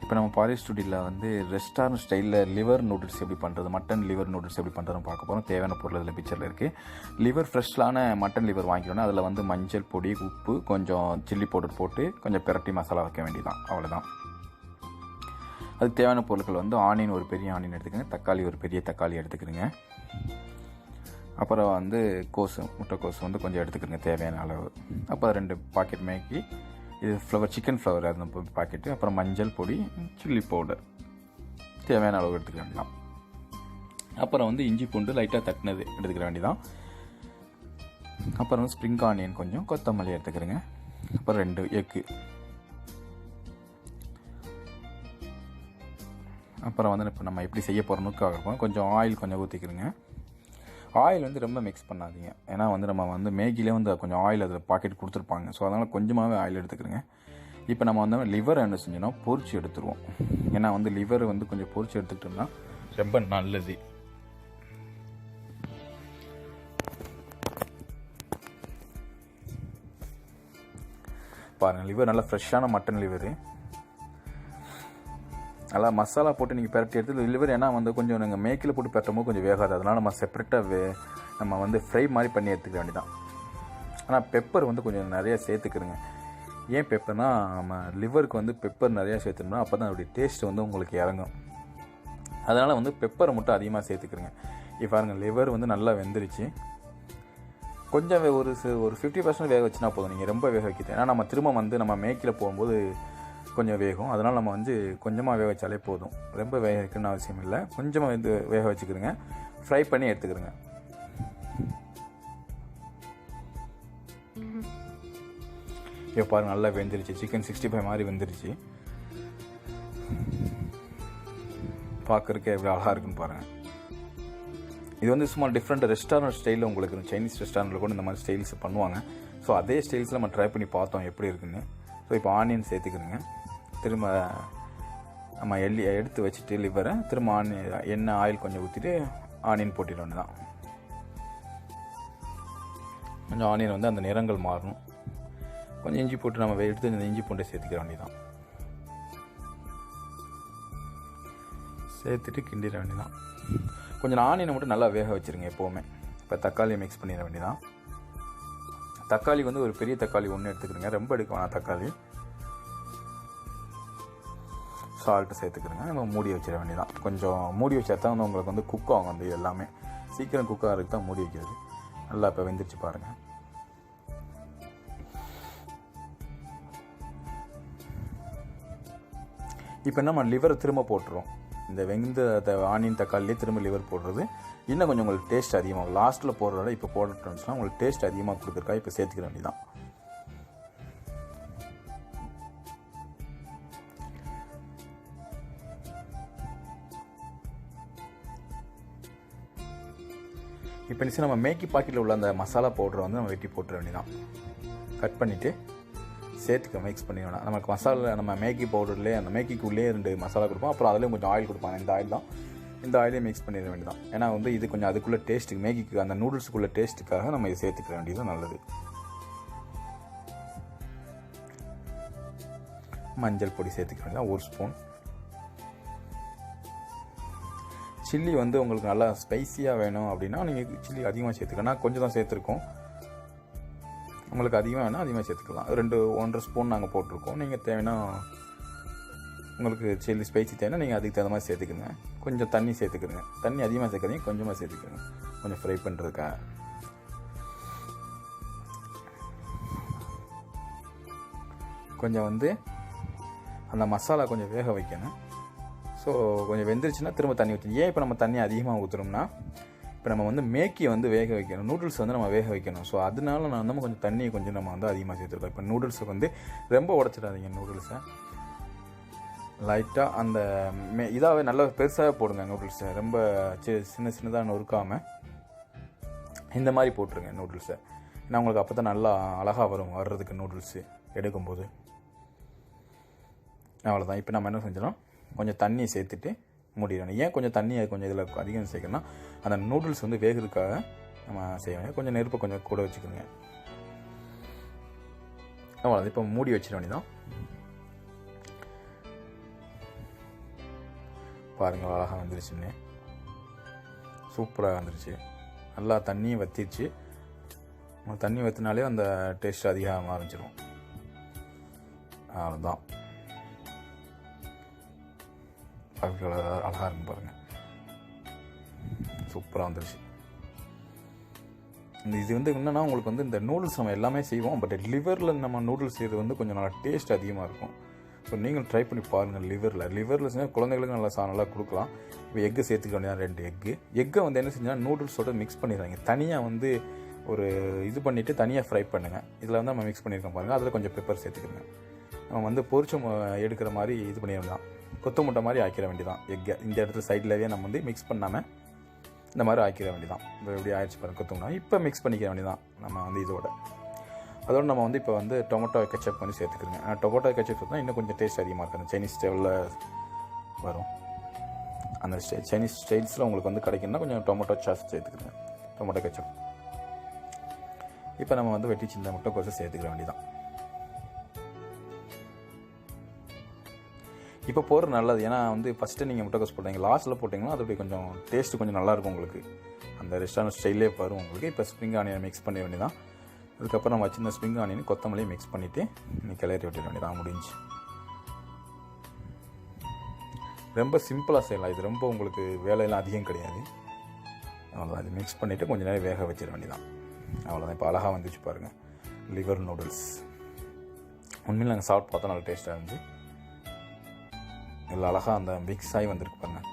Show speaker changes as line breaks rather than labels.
இப்போ நம்ம பாரிஸ் ஸ்டுடியோவில் வந்து ரெஸ்டாரண்ட் ஸ்டைலில் லிவர் நூடுல்ஸ் எப்படி பண்ணுறது, மட்டன் லிவர் நூடுல்ஸ் எப்படி பண்ணுறதுன்னு பார்க்க போகிறோம். தேவையான பொருள் இதில் பிக்சரில் இருக்குது. லிவர் ஃப்ரெஷ்லான மட்டன் லிவர் வாங்கிக்கணும். அதில் வந்து மஞ்சள் பொடி, உப்பு, கொஞ்சம் சில்லி பவுடர் போட்டு கொஞ்சம் பிரட்டி மசாலா வைக்க வேண்டியதான், அவ்வளோதான். அதுக்கு தேவையான பொருட்கள் வந்து ஆனியன், ஒரு பெரிய ஆனியன் எடுத்துக்கோங்க. தக்காளி, ஒரு பெரிய தக்காளி எடுத்துக்கிறேங்க. அப்புறம் வந்து முட்டைக்கோசு வந்து கொஞ்சம் எடுத்துக்கிறேங்க தேவையான அளவு. அப்புறம் 2 பாக்கெட் மேகி, இது சிக்கன் ஃப்ளவர் அந்த பாக்கெட்டு. அப்புறம் மஞ்சள் பொடி, சில்லி பவுடர் தேவையான அளவு எடுத்துக்க வேண்டியதான். அப்புறம் வந்து இஞ்சி பூண்டு லைட்டாக தட்டினது எடுத்துக்கிற வேண்டியதான். அப்புறம் வந்து ஸ்ப்ரிங் ஆனியன் கொஞ்சம், கொத்தமல்லி எடுத்துக்கிறேங்க. அப்புறம் 2 எக்கு. அப்புறம் வந்து இப்போ நம்ம எப்படி செய்ய போகிறோம்னுக்காக கொஞ்சம் ஆயில் கொஞ்சம் ஊற்றிக்கிறோங்க. ஆயில் வந்து ரொம்ப மிக்ஸ் பண்ணாதீங்க, ஏன்னா வந்து நம்ம வந்து மேகிலே வந்து கொஞ்சம் ஆயில் அதில் பாக்கெட் கொடுத்துருப்பாங்க. ஸோ அதனால் கொஞ்சமாகவே ஆயில் எடுத்துக்கிறேங்க. இப்போ நம்ம வந்து லிவர் என்ன செஞ்சோன்னா பொரிச்சு எடுத்துருவோம். ஏன்னா வந்து லிவர் வந்து கொஞ்சம் பொரிச்சு எடுத்துக்கிட்டோம்னா ரொம்ப நல்லது. பாருங்கள், லிவர் நல்லா ஃப்ரெஷ்ஷான மட்டன் லிவரு. நல்லா மசாலா போட்டு நீங்கள் பிரட்டி எடுத்து லிவர், ஏன்னா வந்து கொஞ்சம் நீங்கள் மேக்கில் போட்டு பிரட்டும் போது கொஞ்சம் வேகாது. அதனால் நம்ம செப்பரேட்டாக நம்ம வந்து ஃப்ரை மாதிரி பண்ணி எடுத்துக்க வேண்டியதான். ஆனால் பெப்பர் வந்து கொஞ்சம் நிறையா சேர்த்துக்கிறோங்க. ஏன் பெப்பர்னா, நம்ம லிவருக்கு வந்து பெப்பர் நிறையா சேர்த்துக்கணும், அப்போ தான் அதோடைய டேஸ்ட் வந்து உங்களுக்கு இறங்கும். அதனால் வந்து பெப்பரை மட்டும் அதிகமாக சேர்த்துக்கிறோங்க. இப்போ பாருங்கள், லிவர் வந்து நல்லா வெந்துருச்சு. கொஞ்சம் ஒரு 50% வேக வச்சுனா போதும், நீங்கள் ரொம்ப வேக வைக்கிது. ஏன்னா நம்ம திரும்ப வந்து நம்ம மேக்கில் போகும்போது கொஞ்சம் வேகும். அதனால் நம்ம வந்து கொஞ்சமாக வேக வச்சாலே போதும், ரொம்ப வேக வைக்கணும்னு அவசியம் இல்லை. கொஞ்சமாக இது வேக வச்சுக்கிறோங்க, ஃப்ரை பண்ணி எடுத்துக்கிறோங்க. இப்போ பாருங்க, நல்லா வெந்துருச்சு. சிக்கன் 65 மாதிரி வெந்துருச்சு. பார்க்குறதுக்கு எப்படி அழகாக இருக்குன்னு பாருங்கள். இது வந்து சும்மா டிஃப்ரெண்ட் ரெஸ்டாரண்ட் ஸ்டைலில் உங்களுக்கு சைனீஸ் ரெஸ்டாரண்ட்டில் கூட இந்த மாதிரி ஸ்டைல்ஸ் பண்ணுவாங்க. ஸோ அதே ஸ்டைல்ஸில் நம்ம ட்ரை பண்ணி பார்த்தோம் எப்படி இருக்குன்னு. ஸோ இப்போ ஆனியன் சேர்த்துக்கிறோங்க. திரும்ப நம்ம எடுத்து வச்சுட்டு லிவரை திரும்ப எண்ணெய் ஆயில் கொஞ்சம் ஊற்றிட்டு ஆனியன் போட்டிட வேண்டியதான். கொஞ்சம் ஆனியன் வந்து அந்த நிறங்கள் மாறணும். கொஞ்சம் இஞ்சி போட்டு நம்ம எடுத்து இந்த இஞ்சி பூண்டை சேர்த்துக்க வேண்டியதான். சேர்த்துட்டு கிண்டிட வேண்டியதான். கொஞ்சம் ஆனியனை மட்டும் நல்லா வேக வச்சுருங்க எப்போவுமே. இப்போ தக்காளியை மிக்ஸ் பண்ணிட வேண்டியதான். தக்காளி வந்து ஒரு பெரிய தக்காளி 1 எடுத்துக்கிறேங்க, ரொம்ப எடுக்க வேணாம் தக்காளி. சால்ட்டு சேர்த்துக்கிறேங்க. நம்ம மூடி வச்சிட வேண்டியதான். கொஞ்சம் மூடி வச்சா தான் வந்து உங்களுக்கு வந்து குக் ஆகும். வந்து எல்லாமே சீக்கிரம் குக் ஆகிறதுக்கு தான் மூடி வைக்கிறது. நல்லா இப்போ வெந்துருச்சு பாருங்கள். இப்போ நம்ம லிவரை திரும்ப போட்டுருவோம். இந்த வெந்த ஆனியன் தக்காளிலே திரும்ப லிவர் போடுறது இன்னும் கொஞ்சம் உங்களுக்கு டேஸ்ட் அதிகமாகும். லாஸ்ட்டில் போடுறத இப்போ போட்டுட்டோம்னா உங்களுக்கு டேஸ்ட் அதிகமாக கொடுத்துருக்கா. இப்போ சேர்த்துக்கிற வேண்டியதான். இப்போ நிச்சயம் நம்ம மேக்கி பாக்கெட்டில் உள்ள அந்த மசாலா பவுடரை வந்து நம்ம வெட்டி போட்டுற வேண்டியதான். கட் பண்ணிவிட்டு சேர்த்துக்க மிக்ஸ் பண்ணி வேணாம். நமக்கு மசாலா நம்ம மேக்கி பவுடர்லேயே அந்த மேக்கிக்குள்ளேயே 2 மசாலா கொடுப்போம். அப்புறம் அதுலேயும் கொஞ்சம் ஆயில் கொடுப்பாங்க. இந்த ஆயில் தான், இந்த ஆயிலே மிக்ஸ் பண்ணிட வேண்டியதான். ஏன்னா வந்து இது கொஞ்சம் அதுக்குள்ளே டேஸ்ட்டுக்கு, மேகிக்கு அந்த நூடுல்ஸுக்குள்ளே டேஸ்ட்டுக்காக நம்ம இதை சேர்த்துக்க வேண்டியது நல்லது. மஞ்சள் பொடி சேர்த்துக்க வேண்டியதான் 1 ஸ்பூன். சில்லி வந்து உங்களுக்கு நல்லா ஸ்பைஸியாக வேணும் அப்படின்னா நீங்கள் சில்லி அதிகமாக சேர்த்துக்கலாம். கொஞ்சம் தான் சேர்த்துருக்கோம். உங்களுக்கு அதிகமாக வேணால் அதிகமாக சேர்த்துக்கலாம். 1.5 ஸ்பூன் நாங்கள் போட்டிருக்கோம். நீங்கள் தேவைன்னா உங்களுக்கு சில்லி ஸ்பைசி தேவைன்னா நீங்கள் அதுக்கு தகுந்த மாதிரி சேர்த்துக்குங்க. கொஞ்சம் தண்ணி சேர்த்துக்கிறங்க. தண்ணி அதிகமாக சேர்க்குறீங்க, கொஞ்சமாக சேர்த்துக்கிறங்க கொஞ்சம் ஃப்ரை பண்ணுறதுக்காக. கொஞ்சம் வந்து அந்த மசாலா கொஞ்சம் வேக வைக்கணும். ஸோ கொஞ்சம் வெந்துருச்சுன்னா திரும்ப தண்ணி ஊற்றணும். ஏன் இப்போ நம்ம தண்ணி அதிகமாக ஊற்றுறோம்னா, இப்போ நம்ம வந்து மேக்கி வந்து வேக வைக்கணும், நூடுல்ஸ் வந்து நம்ம வேக வைக்கணும். ஸோ அதனால நான் வந்து கொஞ்சம் தண்ணியை கொஞ்சம் நம்ம வந்து அதிகமாக சேர்த்துருக்கோம். இப்போ நூடுல்ஸை வந்து ரொம்ப உடச்சிடாதீங்க. நூடுல்ஸை லைட்டாக அந்த இதாகவே நல்லா பெருசாகவே போடுங்க. நூடுல்ஸை ரொம்ப சின்னதாக நொறுக்காமல் இந்த மாதிரி போட்டுருங்க நூடுல்ஸை. ஏன்னா உங்களுக்கு அப்போ தான் நல்லா அழகாக வர்றதுக்கு நூடுல்ஸு எடுக்கும்போது. அவ்வளோதான். இப்போ நம்ம என்ன செஞ்சோம், கொஞ்சம் தண்ணியை சேர்த்துட்டு மூடிடணும். ஏன் கொஞ்சம் தண்ணி கொஞ்சம் இதில் அதிகம் சேர்க்கணும்னா, அந்த நூடுல்ஸ் வந்து வேகிறதுக்காக நம்ம செய்யணும். கொஞ்சம் நெருப்பை கொஞ்சம் கூட வச்சுக்கோங்க. அவ்வளோ இப்போ மூடி வச்சிட வேண்டியதான். பாருங்கள் அழகாக வந்துருச்சுன்னு, சூப்பராக வந்துருச்சு. நல்லா தண்ணியும் வற்றிடுச்சு. தண்ணி வற்றினாலே அந்த டேஸ்ட் அதிகமாக ஆரம்பிச்சிடும். அவ்வளோதான். அழகாக இருக்கும் பாருங்கள், சூப்பராக வந்துருச்சு. இது வந்து என்னென்னா உங்களுக்கு வந்து இந்த நூடுல்ஸ் நம்ம எல்லாமே செய்வோம், பட் லிவரில் நம்ம நூடுல்ஸ் செய்கிறது வந்து கொஞ்சம் நல்லா டேஸ்ட் அதிகமாக இருக்கும். ஸோ நீங்கள் ட்ரை பண்ணி பாருங்கள். லிவரில் செஞ்சால் குழந்தைங்களுக்கு நல்லா கொடுக்கலாம். இப்போ எக்கு சேர்த்துக்க வேண்டியதான், 2 எக்கை வந்து என்ன செஞ்சால் நூடுல்ஸோடு மிக்ஸ் பண்ணிடுறாங்க. தனியாக வந்து ஒரு இது பண்ணிவிட்டு தனியாக ஃப்ரை பண்ணுங்கள். இதில் வந்து நம்ம மிக்ஸ் பண்ணியிருக்கோம் பாருங்கள். அதில் கொஞ்சம் பெப்பர் சேர்த்துக்கிறோங்க. நம்ம வந்து பொரிச்சு எடுக்கிற மாதிரி இது பண்ணிட வேண்டியதான், கொத்து முட்டை மாதிரி ஆக்கிட வேண்டியதான். எக்கை இந்த இடத்துல சைட்லவே நம்ம வந்து மிக்ஸ் பண்ணாமல் இந்த மாதிரி ஆக்கிட வேண்டியதான். இப்போ எப்படி ஆயிடுச்சு பாருங்கள் கொத்து முட்டை. இப்போ மிக்ஸ் பண்ணிக்க வேண்டியதான் நம்ம வந்து அதோடு நம்ம வந்து இப்போ வந்து டொமேட்டோ கெச்சப் வந்து சேர்த்துக்கிறோங்க. டொமேட்டோ கெச்சப் சேர்த்தா இன்னும் கொஞ்சம் டேஸ்ட் அதிகமாக இருக்கும். சைனீஸ் ஸ்டைலில் வரும். அந்த சைனீஸ் ஸ்டைல்ஸில் உங்களுக்கு வந்து கிடைக்குன்னா கொஞ்சம் டொமேட்டோ சாஸ் சேர்த்துக்கிறோங்க, டொமேட்டோ கெச்சப். இப்போ நம்ம வந்து வெட்டி சின்ன முட்டைக்கோஸை சேர்த்துக்கிற வேண்டியதான். இப்போ போகிற நல்லது, ஏன்னா வந்து ஃபஸ்ட்டு நீங்கள் முட்டைக்கோஸ் போட்டீங்க, லாஸ்ட்டில் போட்டிங்கன்னா அதோடைய கொஞ்சம் டேஸ்ட்டு கொஞ்சம் நல்லாயிருக்கும் உங்களுக்கு. அந்த ரெஸ்டாரண்ட் ஸ்டைலே வரும் உங்களுக்கு. இப்போ ஸ்ப்ரிங் ஆனியன் மிக்ஸ் பண்ண வேண்டியதான். அதுக்கப்புறம் நம்ம சின்ன ஸ்ப்ரிங் ஆனியன் கொத்தமல்லியும் மிக்ஸ் பண்ணிவிட்டு நீங்கள் கிளறி விட்டுற வேண்டியதான், முடிஞ்சு. ரொம்ப சிம்பிளாக செய்யலாம். இது ரொம்ப உங்களுக்கு வேலையெல்லாம் அதிகம் கிடையாது. அவ்வளோதான். இது மிக்ஸ் பண்ணிவிட்டு கொஞ்சம் நேரம் வேக வச்சிட வேண்டியதான். அவ்வளோதான். இப்போ அழகாக வந்துச்சு பாருங்கள் லிவர் நூடுல்ஸ். உண்மையில் நாங்கள் சாப்பிட்டு பார்த்தா நல்லா டேஸ்ட்டாக இருந்துச்சு. இல்லை அழகாக அந்த மிக்ஸ் ஆகி வந்திருக்கு பாருங்கள்.